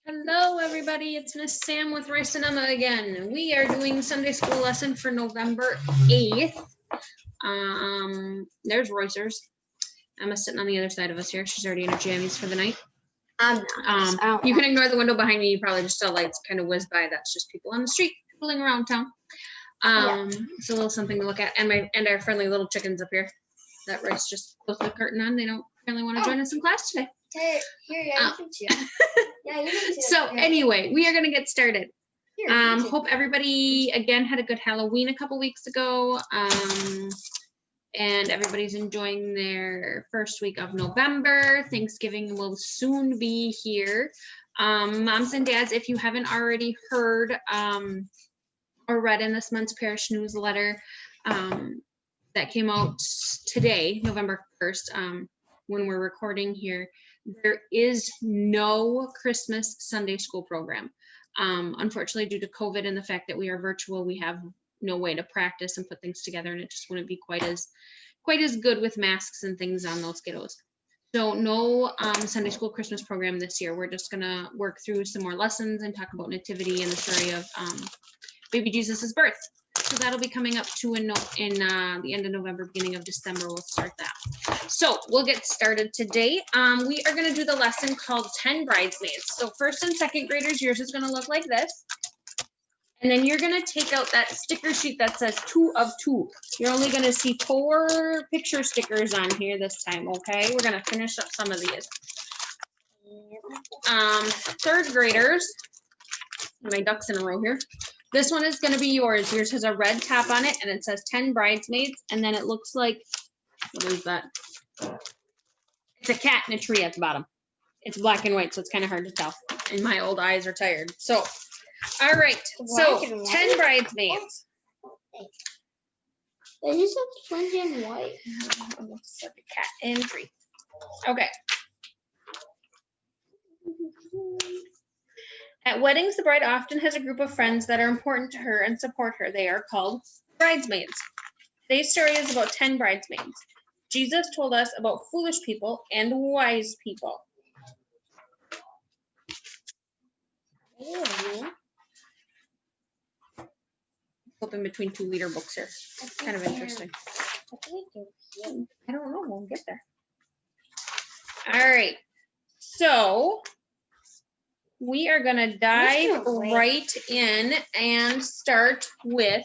Hello, everybody. It's Miss Sam with Royce and Emma again. We are doing Sunday school lesson for November 8th. There's Roycer's. Emma's sitting on the other side of us here. She's already in her jammies for the night. You can ignore the window behind me. You probably just saw lights kind of whiz by. That's just people on the street, fooling around town. It's a little something to look at. And our friendly little chickens up here that Royce just closed the curtain on. They don't really want to join us in class today. Here, yeah, you can see it. Yeah, you can see So anyway, we are going to get started. Here, Hope everybody again had a good Halloween a couple weeks ago. And everybody's enjoying their first week of November. Thanksgiving will soon be here. Moms and dads, if you haven't already heard or read in this month's parish newsletter that came out today, November 1st, when we're recording here, there is no Christmas Sunday school program. Unfortunately, due to COVID and the fact that we are virtual, we have no way to practice and put things together, and it just wouldn't be quite as good with masks and things on those kiddos. So no Sunday school Christmas program this year. We're just gonna work through some more lessons and talk about nativity and the story of baby Jesus's birth. So that'll be coming up too in the end of November, beginning of December. We'll start that. So we'll get started today. We are going to do the lesson called 10 Bridesmaids. So first and second graders, yours is going to look like this. And then you're going to take out that sticker sheet that says 2 of 2. You're only going to see 4 picture stickers on here this time, okay? We're going to finish up some of these. Third graders, my ducks in a row here. This one is going to be yours. Yours has a red top on it, and it says 10 Bridesmaids, and then it looks like, what is that? It's a cat in a tree at the bottom. It's black and white, so it's kind of hard to tell, and my old eyes are tired. So, all right, so 10 Bridesmaids. They just have 20 and white. It looks like a cat in a tree. Okay. At weddings, the bride often has a group of friends that are important to her and support her. They are called bridesmaids. Today's story is about 10 bridesmaids. Jesus told us about foolish people and wise people. Flipping between 2 leader books here. That's kind of interesting. I don't know. We'll get there. All right. So we are going to dive right in and start with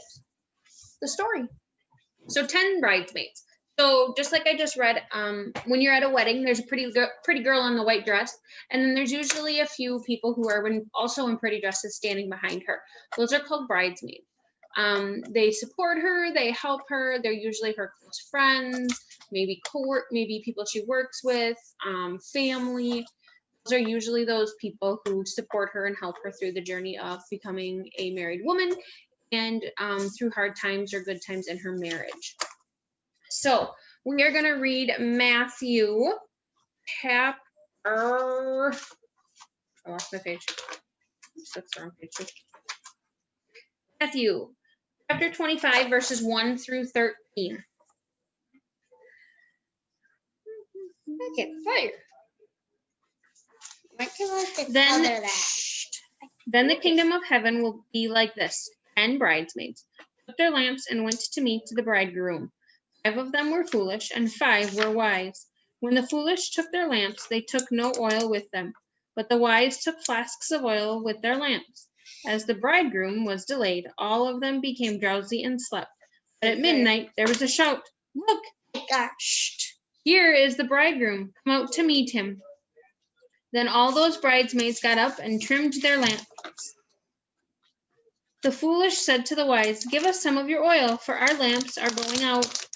the story. So 10 bridesmaids. So just like I just read, when you're at a wedding, there's a pretty girl in the white dress, and then there's usually a few people who are also in pretty dresses standing behind her. Those are called bridesmaids. They support her, they help her. They're usually her close friends, maybe people she works with, family. Those are usually those people who support her and help her through the journey of becoming a married woman and through hard times or good times in her marriage. So we are going to read Matthew chapter, I lost my page. That's the wrong page too. Matthew chapter 25 verses 1 through 13. Okay, fire. Then the kingdom of heaven will be like this. 10 bridesmaids took their lamps and went to meet the bridegroom. 5 of them were foolish, and 5 were wise. When the foolish took their lamps, they took no oil with them, but the wise took flasks of oil with their lamps. As the bridegroom was delayed, all of them became drowsy and slept. But at midnight there was a shout, "Look, gosh, here is the bridegroom. Come out to meet him." Then all those bridesmaids got up and trimmed their lamps. The foolish said to the wise, "Give us some of your oil, for our lamps are going out."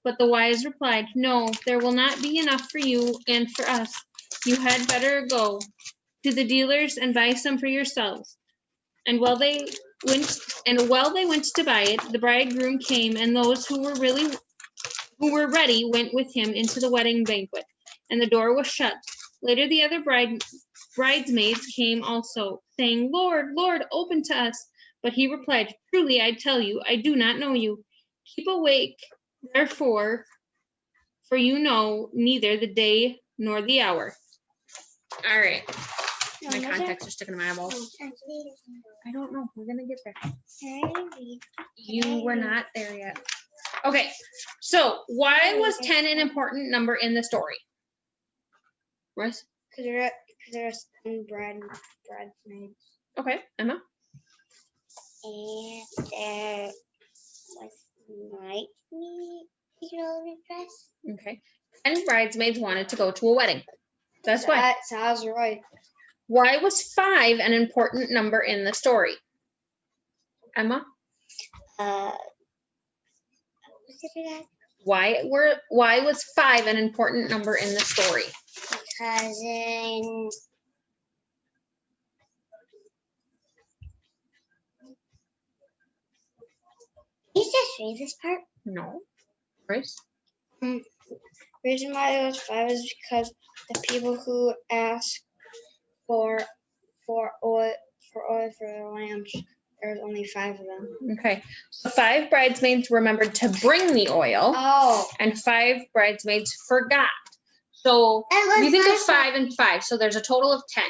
But the wise replied, "No, there will not be enough for you and for us. You had better go to the dealers and buy some for yourselves." And while they went to buy it, the bridegroom came, and those who were ready went with him into the wedding banquet, and the door was shut. Later the other bridesmaids came also, saying, "Lord, Lord, open to us." But he replied, "Truly I tell you, I do not know you. Keep awake, therefore, for you know neither the day nor the hour." All right. My contacts are sticking in my eyeballs. I don't know. We're gonna get there. You were not there yet. Okay, so why was 10 an important number in the story? Royce? Because there's 10 bridesmaids. Okay, Emma? And there was bridesmaid dress. Okay. 10 bridesmaids wanted to go to a wedding. That's why. That sounds right. Why was 5 an important number in the story? Emma? What was it again? Why was 5 an important number in the story? Because in Can you just read this part? No. Royce? Reason why it was 5 is because the people who ask for oil for their lamps, there's only 5 of them. Okay. So 5 bridesmaids remembered to bring the oil, Oh, and 5 bridesmaids forgot. So you think of 5 and 5, so there's a total of 10.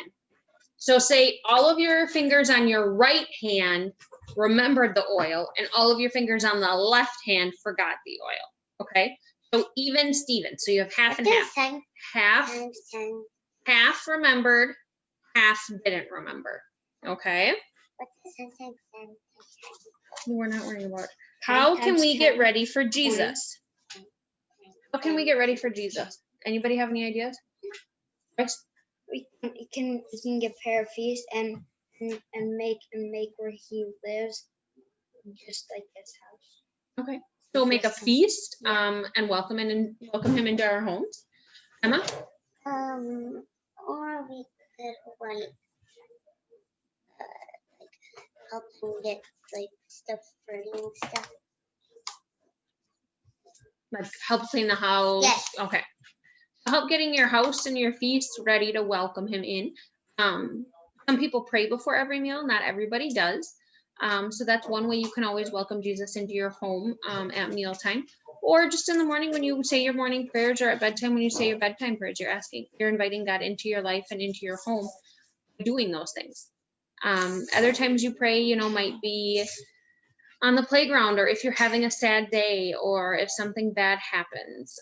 So say all of your fingers on your right hand remembered the oil, and all of your fingers on the left hand forgot the oil. Okay? So even Steven. So you have half and half. 10 Half times 10? half remembered, half didn't remember. Okay? What's 10 times 10? We're not worrying about it. How can we get ready for Jesus? How can we get ready for Jesus? Anybody have any ideas? Yes? we can prepare a feast and make where he lives, just like his house. Okay. So make a feast, and welcome him into our homes. Emma? Or we could help him get stuff for and stuff. Like help clean the house? Yes. Okay. Help getting your house and your feast ready to welcome him in. Some people pray before every meal. Not everybody does. So that's one way you can always welcome Jesus into your home at mealtime. Or just in the morning when you say your morning prayers, or at bedtime when you say your bedtime prayers, you're inviting God into your life and into your home, doing those things. Other times you pray, might be on the playground, or if you're having a sad day, or if something bad happens.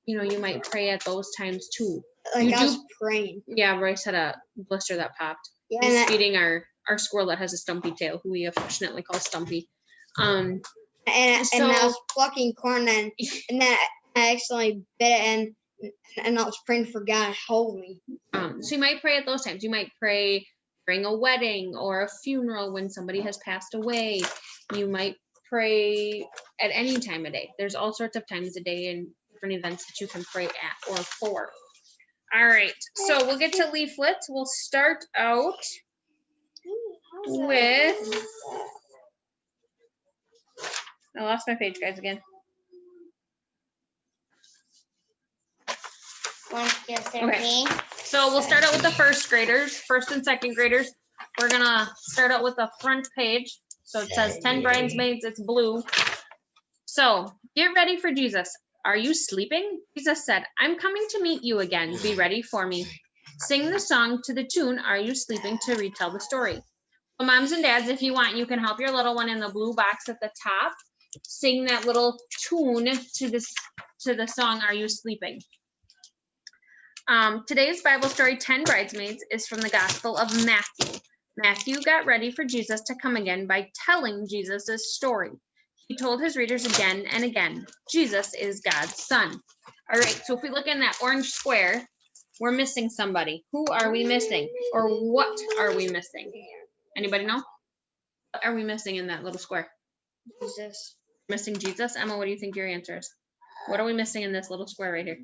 You might pray at those times too. Like I was praying. Yeah, Royce had a blister that popped. Yeah, He's feeding our squirrel that has a stumpy tail, who we affectionately call Stumpy. And I was plucking corn, and then I accidentally bit it, and I was praying for God to hold me. So you might pray at those times. You might pray during a wedding or a funeral when somebody has passed away. You might pray at any time of day. There's all sorts of times a day and different events that you can pray at or for. All right, so we'll get to leaflets. We'll start out with, I lost my page, guys, again. 1 through 13. Okay. So we'll start out with the first and second graders. We're gonna start out with the front page. So it says 10 bridesmaids, it's blue. So get ready for Jesus. Are you sleeping? Jesus said, I'm coming to meet you again. Be ready for me. Sing the song to the tune, Are You Sleeping, to retell the story. So moms and dads, if you want, you can help your little one in the blue box at the top sing that little tune to the song, Are You Sleeping? Today's Bible story, 10 Bridesmaids, is from the Gospel of Matthew. Matthew got ready for Jesus to come again by telling Jesus' story. He told his readers again and again, Jesus is God's son. All right, so if we look in that orange square, we're missing somebody. Who are we missing? Or what are we missing? Anybody know? What are we missing in that little square? Jesus. Missing Jesus? Emma, what do you think your answer is? What are we missing in this little square right here?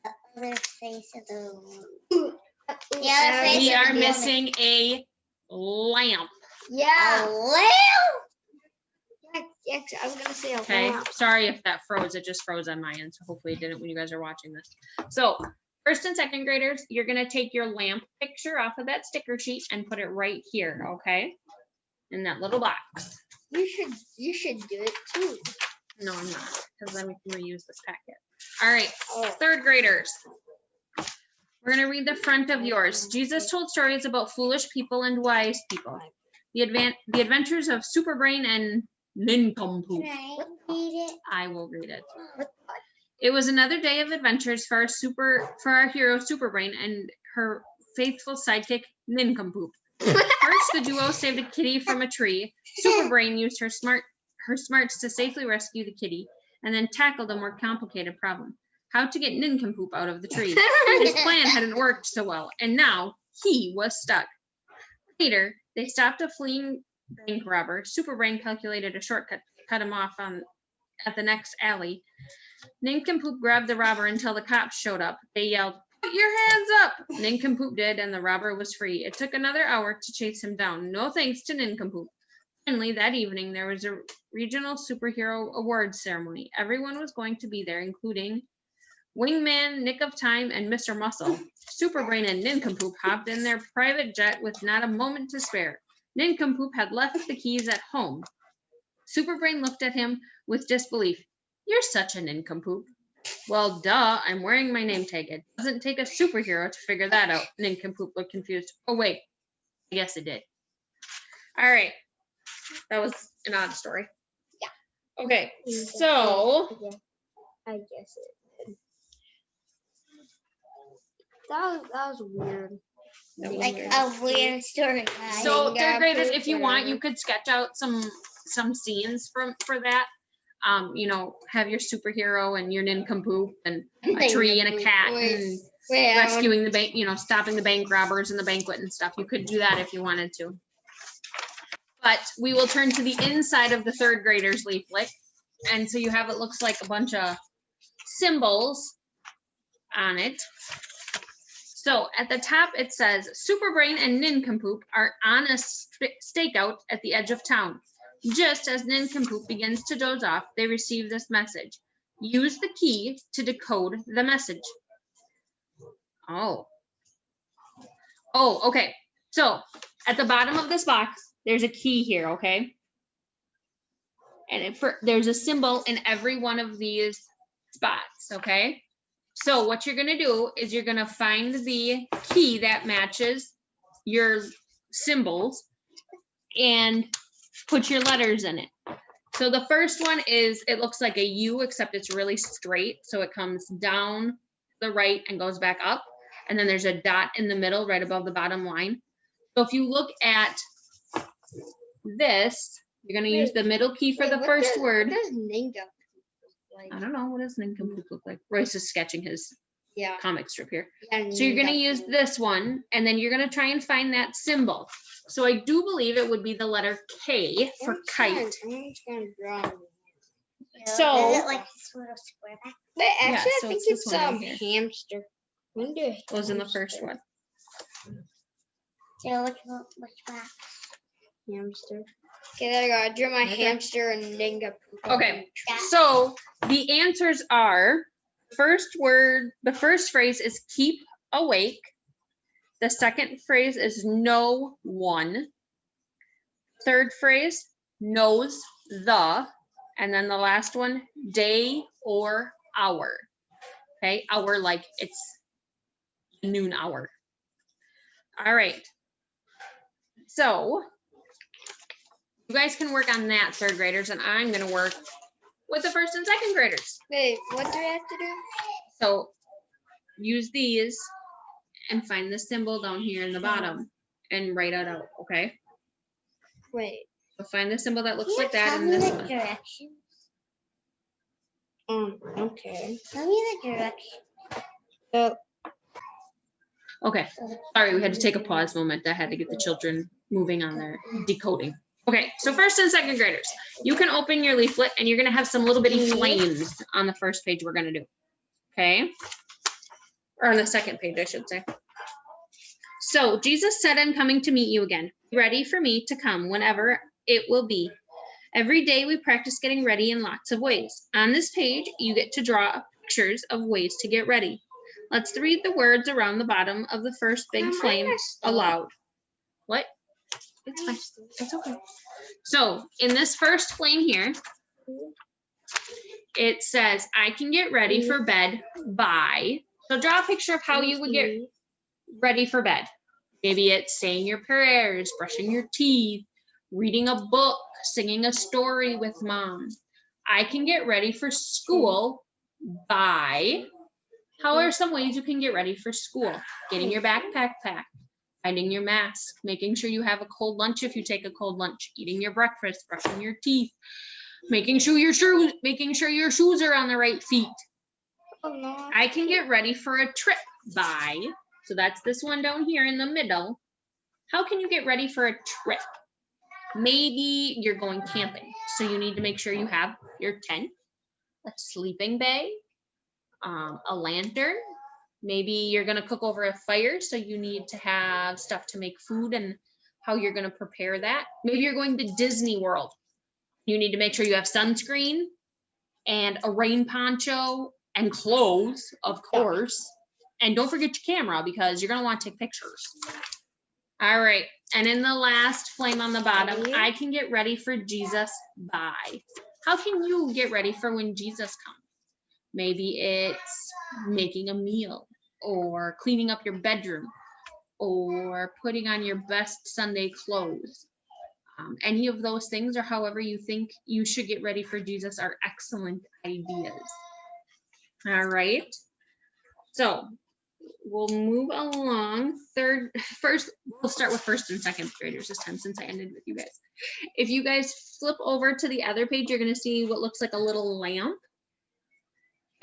The other face of the woman. We are missing a lamp. Yeah. A lamp? Yeah, I was gonna say a Okay, lamp. sorry if that froze. It just froze on my end, so hopefully it didn't when you guys are watching this. So first and second graders, you're gonna take your lamp picture off of that sticker sheet and put it right here, okay? In that little box. You should do it too. No, I'm not, because then we can reuse this packet. All right, Oh. third graders. We're going to read the front of yours. Jesus told stories about foolish people and wise people. The adventures of Superbrain and Nincompoop. Can I read it? I will read it. It was another day of adventures for our hero Superbrain and her faithful sidekick Nincompoop. First, the duo saved a kitty from a tree. Superbrain used her smarts to safely rescue the kitty, and then tackled a more complicated problem: how to get Nincompoop out of the tree. His plan hadn't worked so well, and now he was stuck. Later, they stopped a fleeing bank robber. Superbrain calculated a shortcut to cut him off at the next alley. Nincompoop grabbed the robber until the cops showed up. They yelled, "Put your hands up!" Nincompoop did, and the robber was free. It took another hour to chase him down. No thanks to Nincompoop. Finally, that evening, there was a regional superhero awards ceremony. Everyone was going to be there, including Wingman, Nick of Time, and Mr. Muscle. Superbrain and Nincompoop hopped in their private jet with not a moment to spare. Nincompoop had left the keys at home. Superbrain looked at him with disbelief. "You're such a nincompoop." "Well, duh, I'm wearing my name tag. It doesn't take a superhero to figure that out." Nincompoop looked confused. "Oh, wait, I guess it did." All right, that was an odd story. Yeah. Okay, so Yeah, I guess it did. That was weird. Like a weird story, guys. So Yeah, third graders, poop, if you want, whatever. you could sketch out some scenes for that. You know, have your superhero and your nincompoop and a tree and a cat and Wait, rescuing the bank, you know, stopping the bank robbers in the banquet and stuff. You could do that if you wanted to. But we will turn to the inside of the third graders leaflet. And so you have, it looks like a bunch of symbols on it. So at the top, it says, Superbrain and Nincompoop are on a stakeout at the edge of town. Just as Nincompoop begins to doze off, they receive this message. Use the key to decode the message. Oh, okay. So at the bottom of this box, there's a key here, okay? And there's a symbol in every one of these spots, okay? So what you're gonna do is you're gonna find the key that matches your symbols and put your letters in it. So the first one is, it looks like a U, except it's really straight. So it comes down the right and goes back up. And then there's a dot in the middle right above the bottom line. So if you look at this, you're gonna use the middle key for the first word. What does nincompoop look I like? don't know, what does nincompoop look like? Royce is sketching his Yeah. comic strip here. Yeah, So you're gonna use nincompoop. this one, and then you're gonna try and find that symbol. So I do believe it would be the letter K for kite. I'm just gonna draw. So- Is it like this little square back? Wait, actually, so I think it's this it's one right here. hamster. When do Was in the hamster- first one. So which back? Hamster. Okay, there you go. I drew my Okay. hamster and nincompoop. Okay, so the answers are, the first phrase is keep awake. The second phrase is no one. Third phrase, knows the. And then the last one, day or hour. Okay, hour like it's noon hour. All right. So you guys can work on that, third graders, and I'm gonna work with the first and second graders. Wait, what do I have to do? So use these and find the symbol down here in the bottom and write it out, okay? Wait. So find the symbol that looks Can you like that tell in me this the one. directions? Okay. Tell me the directions. So, Okay, sorry, we had to take a pause moment. I had to get the children moving on their decoding. Okay, so first and second graders, you can open your leaflet and you're gonna have some little bitty flames on the first page we're gonna do, okay? Or on the second page, I should say. So Jesus said, I'm coming to meet you again. Be ready for me to come whenever it will be. Every day we practice getting ready in lots of ways. On this page, you get to draw pictures of ways to get ready. Let's read the words around the bottom of the first big flame aloud. What? It's fine. It's okay. So in this first flame here, it says, I can get ready for bed by. So draw a picture of how you would get ready for bed. Maybe it's saying your prayers, brushing your teeth, reading a book, singing a story with mom. I can get ready for school by, how are some ways you can get ready for school? Getting your backpack packed, finding your mask, making sure you have a cold lunch if you take a cold lunch, eating your breakfast, brushing your teeth, making sure your shoes are on the right feet. Oh, no. I can get ready for a trip by, so that's this one down here in the middle. How can you get ready for a trip? Maybe you're going camping, so you need to make sure you have your tent, a sleeping bag, a lantern. Maybe you're going to cook over a fire, so you need to have stuff to make food and how you're going to prepare that. Maybe you're going to Disney World. You need to make sure you have sunscreen and a rain poncho and clothes, of course. And don't forget your camera because you're going to want to take pictures. All right. And in the last flame on the bottom, I can get ready for Jesus by. How can you get ready for when Jesus comes? Maybe it's making a meal or cleaning up your bedroom or putting on your best Sunday clothes. Any of those things or however you think you should get ready for Jesus are excellent ideas. All right. So we'll move along. First, we'll start with first and second graders this time since I ended with you guys. If you guys flip over to the other page, you're going to see what looks like a little lamp.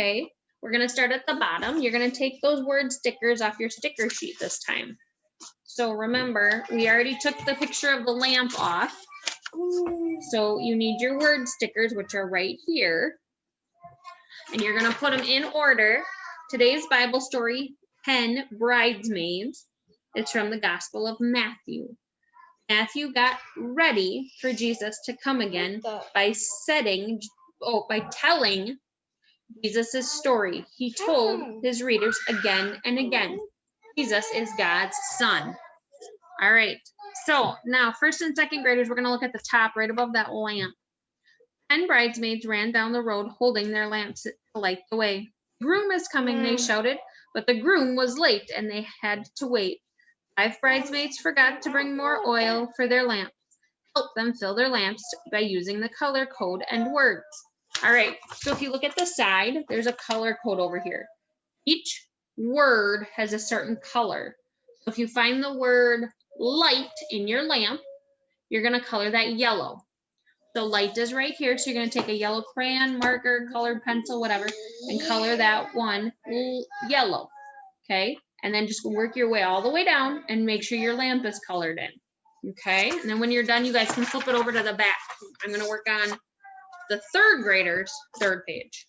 Okay, we're going to start at the bottom. You're going to take those word stickers off your sticker sheet this time. So remember, we already took the picture of the lamp off. So you need your word stickers, which are right here. And you're going to put them in order. Today's Bible story, 10 bridesmaids. It's from the Gospel of Matthew. Matthew got ready for Jesus to come again by telling Jesus' story. He told his readers again and again, Jesus is God's son. All right. So now first and second graders, we're going to look at the top right above that lamp. 10 bridesmaids ran down the road holding their lamps to light the way. Groom is coming, they shouted, but the groom was late and they had to wait. 5 bridesmaids forgot to bring more oil for their lamps. Help them fill their lamps by using the color code and words. All right, so if you look at the side, there's a color code over here. Each word has a certain color. So if you find the word light in your lamp, you're going to color that yellow. So light is right here, so you're going to take a yellow crayon, marker, colored pencil, whatever, and color that one yellow, okay? And then just work your way all the way down and make sure your lamp is colored in, okay? And then when you're done, you guys can flip it over to the back. I'm going to work on the third graders, third page.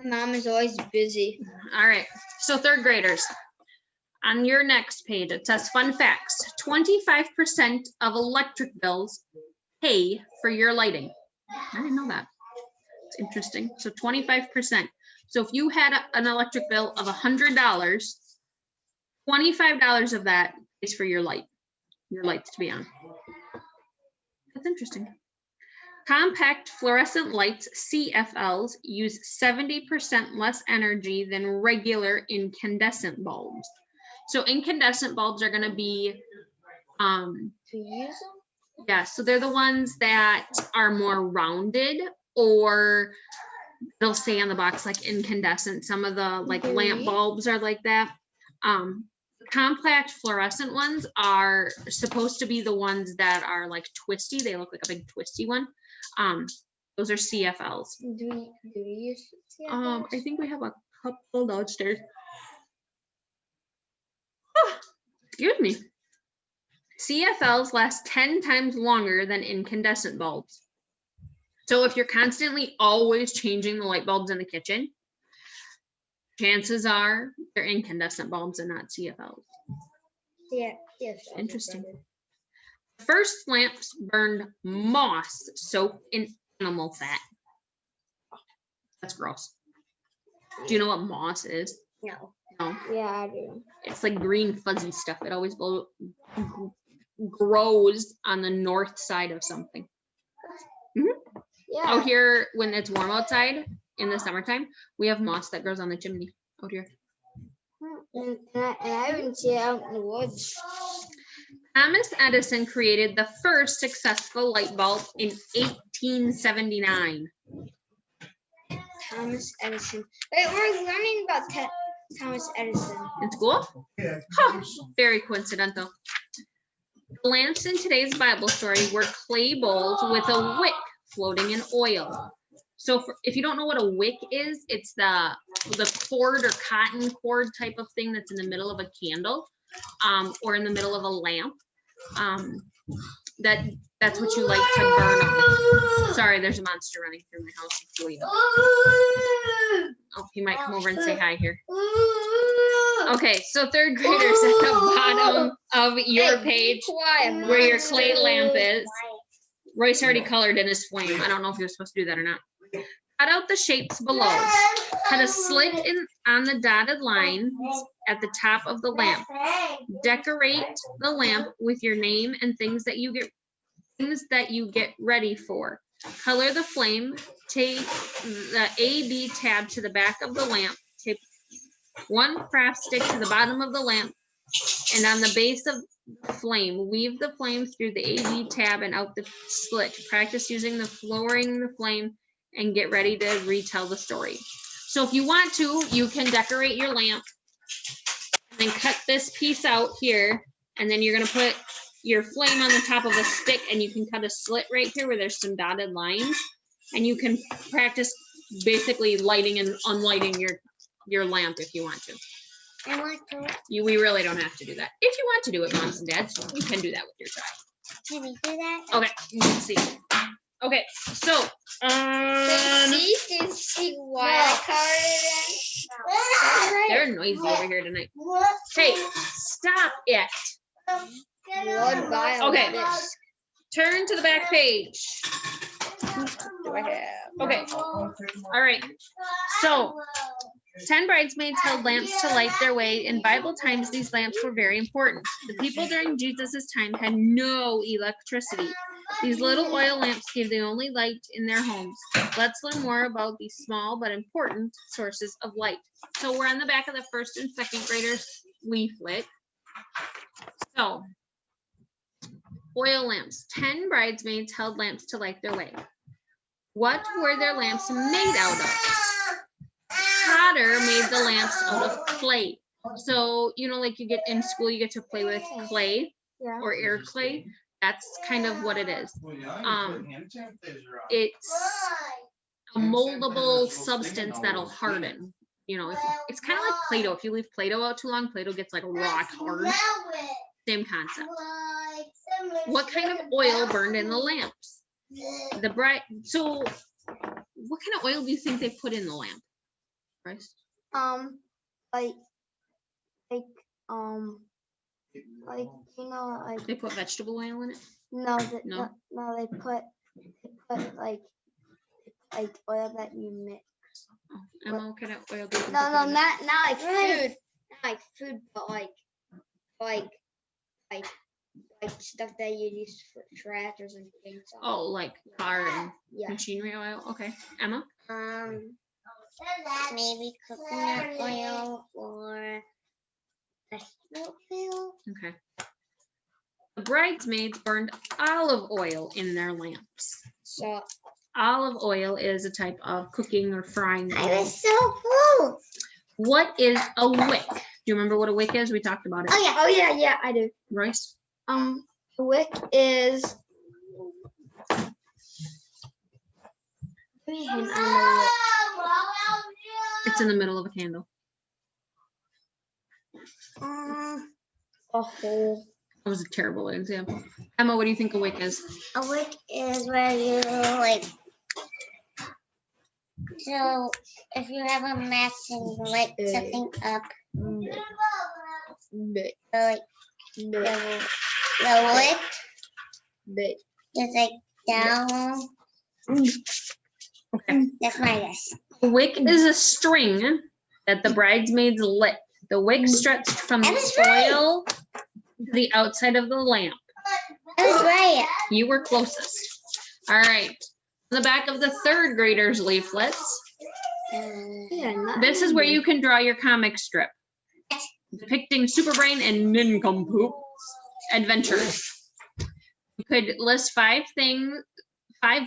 My mom is always busy. All right, so third graders. On your next page, it says fun facts. 25% of electric bills pay for your lighting. I didn't know that. It's interesting. So 25%. So if you had an electric bill of $100, $25 of that is for your lights to be on. That's interesting. Compact fluorescent lights, CFLs, use 70% less energy than regular incandescent bulbs. So incandescent bulbs are going to be To use them? yeah, so they're the ones that are more rounded, or they'll say on the box like incandescent. Some of the like lamp bulbs are like that. Compact fluorescent ones are supposed to be the ones that are like twisty. They look like a big twisty one. Those are CFLs. Do we use CFLs? I think we have a couple downstairs. Excuse me. CFLs last 10 times longer than incandescent bulbs. So if you're constantly always changing the light bulbs in the kitchen, chances are they're incandescent bulbs and not CFLs. Yeah, yes. Interesting. First lamps burned moss soaked in animal fat. That's gross. Do you know what moss is? No. No. Yeah, I do. It's like green fuzzy stuff. It always grows on the north side of something. Mm-hmm. Yeah. Out here, when it's warm outside in the summertime, we have moss that grows on the chimney out here. And I even see it out in the woods. Thomas Edison created the first successful light bulb in 1879. Thomas Edison. Wait, we're learning about Thomas Edison. In school? Huh, very coincidental. The lamps in today's Bible story were clay bowls with a wick floating in oil. So if you don't know what a wick is, it's the cord or cotton cord type of thing that's in the middle of a candle, or in the middle of a lamp. That's what you like to burn on. Sorry, there's a monster running through my house. Oh, he might come over and say hi here. Okay, so third graders at the bottom of your page where your clay lamp is. Royce already colored in his flame. I don't know if he was supposed to do that or not. Cut out the shapes below. Cut a slit on the dotted line at the top of the lamp. Decorate the lamp with your name and things that you get ready for. Color the flame. Take the A-B tab to the back of the lamp. Tape one craft stick to the bottom of the lamp, and on the base of the flame, weave the flame through the A-B tab and out the slit. Practice using lowering the flame and get ready to retell the story. So if you want to, you can decorate your lamp and then cut this piece out here, and then you're going to put your flame on the top of a stick, and you can cut a slit right here where there's some dotted lines, and you can practice basically lighting and unlighting your lamp if you want to. I want to. We really don't have to do that. If you want to do it, moms and dads, you can do that with your child. Can we do that? Okay, you can see. Okay, so see why I colored it in? they're noisy over here tonight. Hey, stop it. Blood vial. Okay, turn to the back page. Do I have? Okay, all right. So 10 bridesmaids held lamps to light their way. In Bible times, these lamps were very important. The people during Jesus' time had no electricity. These little oil lamps gave the only light in their homes. Let's learn more about these small but important sources of light. So we're on the back of the first and second graders leaflet. So, oil lamps. 10 bridesmaids held lamps to light their way. What were their lamps made out of? Potter made the lamps out of clay. So, you know, like you get in school, you get to play with clay or air clay. That's kind of what it is. It's a moldable substance that'll harden. You know, it's kind of like Play-Doh. If you leave Play-Doh out too long, Play-Doh gets like rock hard. Same concept. What kind of oil burned in the lamps? So what kind of oil do you think they put in the lamp? Bryce? Like you know, like They put vegetable oil in it? no, No? no, they put like oil that you mix. Oh, Emma, what kind of oil do you think No, they no, put in it? not like food, not like food, but like stuff that you use for tractors and things. Oh, like car and Yeah. machinery oil? Okay. Emma? Maybe coconut oil or vegetable oil. Okay. The bridesmaids burned olive oil in their lamps. So Olive oil is a type of cooking or frying I oil. was so cool. What is a wick? Do you remember what a wick is? We talked about it. Oh yeah. yeah, I do. Royce? The wick is. Give me a hint on the wick. It's in the middle of a candle. A hole. That was a terrible example. Emma, what do you think a wick is? A wick is where you like. So if you have a match and you light something up, like the wick is like down. Okay. That's my guess. A wick is a string that the bridesmaids lit. The wick stretched from the oil to the outside of the lamp. That's right. You were closest. All right. On the back of the third graders leaflets, Yeah, this is where you can draw your comic strip. depicting Superbrain and Nincompoop adventures. You could list 5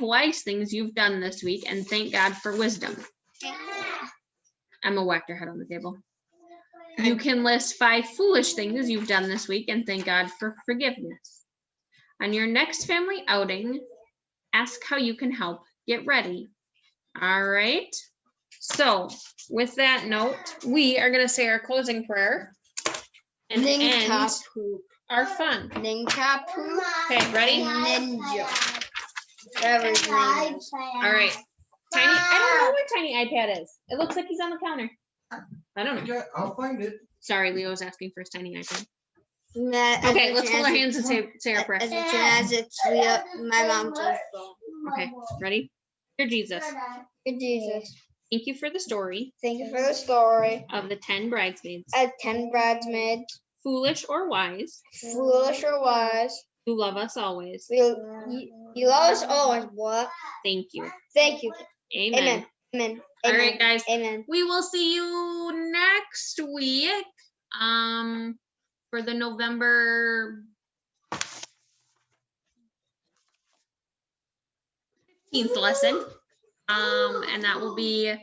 wise things you've done this week and thank God for wisdom. Emma whacked her head on the table. You can list 5 foolish things you've done this week and thank God for forgiveness. On your next family outing, ask how you can help get ready. All right. So with that note, we are going to say our closing prayer and end our fun. Nincompoop. Okay, ready? Ninja. Whatever his name is. All right. Tiny, I don't know where Tiny iPad is. It looks like he's on the counter. I don't know. Yeah, I'll find it. Sorry, Leo's asking for his Tiny iPad. Matt, Okay, let's hold our hands and say our prayer. As it's Leah, my mom's phone. Okay, ready? Dear Jesus, Dear Jesus, thank you for the story thank you for the story of the 10 bridesmaids, of 10 bridesmaids, foolish or wise, foolish or wise. who love us always. You love us always. What? Thank you. Thank you. Amen. Amen. Amen. All right, guys. Amen. We will see you next week. For the November 15th lesson. And that will be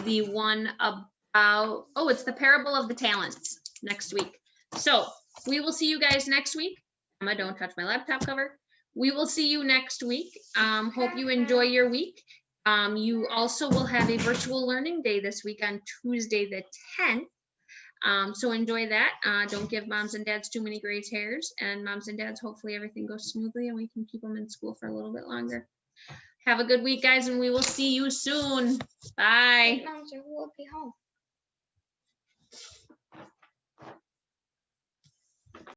the one about, it's the parable of the talents next week. So we will see you guys next week. Emma, don't touch my laptop cover. We will see you next week. Hope you enjoy your week. You also will have a virtual learning day this week on Tuesday the 10th. So enjoy that. Don't give moms and dads too many gray hairs, and moms and dads, hopefully everything goes smoothly and we can keep them in school for a little bit longer. Have a good week, guys, and we will see you soon. Bye. Moms, we'll be home.